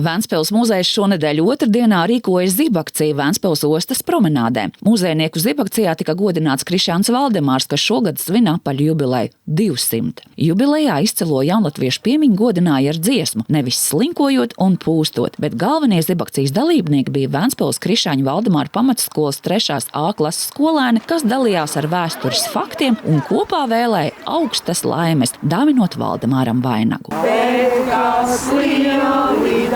Ventspils muzejs šonedēļ otrdienā rīkojas zibakciju Ventspils ostas promenādē. Muzejnieku zibakcijā tika godināts Krišjāns Valdemārs, kas šogad svin apaļu jubileju 200. Jubilejā izcilo jaunatviešu piemiņu godināja ar dziesmu, nevis slinkojot un pūstot, bet galvenie zibakcijas dalībnieki bija Ventspils Krišjāņa Valdemāra pamatskolas 3. A klases skolēni, kas dalījās ar vēstures faktiem un kopā vēlēja augstas laimes, dāvinot Valdemāram vainagu.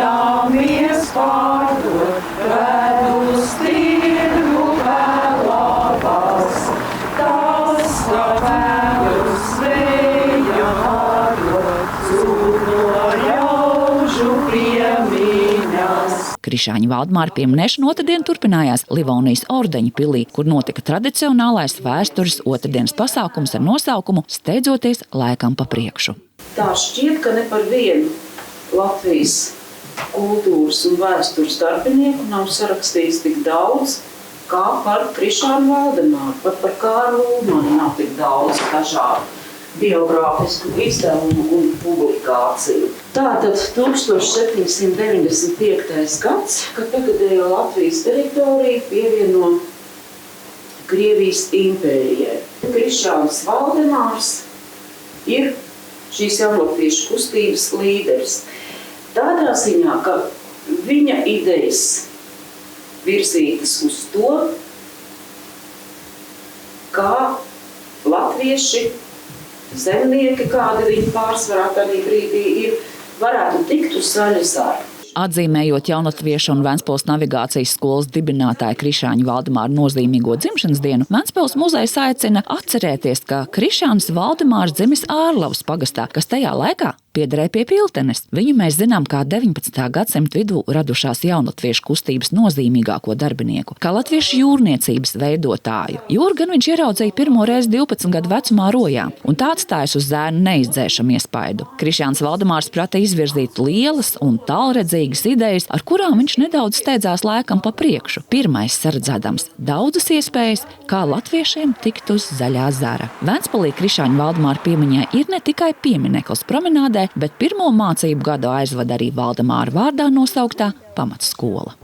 Dāmies pārdot, vedus tirgu vēlāpās, tās kā vēlus vēja pārdot, zūno ļaužu piemiņas. Krišjāņa Valdemāra pieminēšana otrdien turpinājās Livonijas ordeņa pilī, kur notika tradicionālais vēstures otrdienas pasākums ar nosaukumu Steidzoties laikam pa priekšu. Tā šķiet, ka ne par vienu Latvijas kultūras un vēstures darbinieku nav sarakstījis tik daudz, kā par Krišjānu Valdemāru, pat par Kārli Ulmani nav tik daudz dažādu biogrāfisku izdevumu un publikāciju. Tātad 1795. gads, kad tagadējo Latvijas teritoriju pievieno Krievijas impērijai. Krišjāns Valdemārs ir šīs jaunatviešu kustības līderis. Tādā ziņā, ka viņa idejas virzītas uz to, kā latvieši, zemnieki, kādi viņi pārsvarā tādā brīdī ir, varētu tikt uz zaļa zara. Atzīmējot jaunatviešu un Ventspils navigācijas skolas dibinātāja Krišjāņa Valdemāra nozīmīgo dzimšanas dienu, Ventspils muzejs aicina atcerēties, ka Krišjāns Valdemārs dzimis Ārlavas pagastā, kas tajā laikā piederēja pie Piltenes. Viņu mēs zinām kā 19. gadsimta vidū radušās jaunatviešu kustības nozīmīgāko darbinieku, kā latviešu jūrniecības veidotāju. Jūru gan viņš ieraudzīja pirmo reizi 12 gadu vecumā Rojā, un tā atstājas uz zēnu neizdzēšamu iespaidu. Krišjāns Valdemārs prata izvirzīt lielas un tālredzīgas idejas, ar kurām viņš nedaudz steidzās laikam pa priekšu. Pirmais saredzēdams daudzas iespējas, kā latviešiem tikt uz zaļā zara. Ventspilī Krišjāņa Valdemāra piemiņai ir ne tikai piemineklis promenādē, bet pirmo mācību gadu aizvada arī Valdemāra vārdā nosauktā pamatskola.